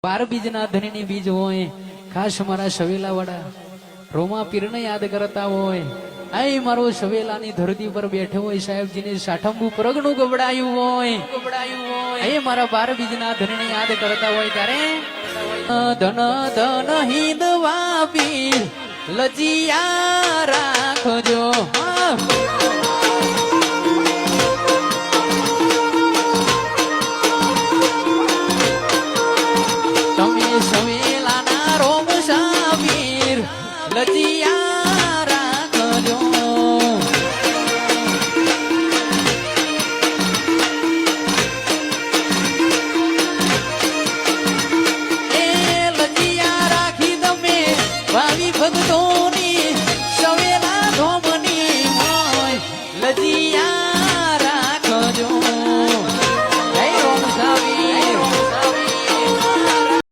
બાર બીજના ધણીની બીજ હોય, ખાસ મારા સવેલા વાળા રોમા પીરને યાદ કરતા હોય. આય મારો સવેલાની ધરતી પર બેઠો હોય, સાહેબજીને સાઠંબુ પ્રગણું ગબડાયું હોય, એ મારા બાર બીજના ધણીને યાદ કરતા હોય ત્યારે ધન ધન હિંદવા પીર લજિયા રાખજો. તમે સવેલાના રોમ સાબીર લજિયા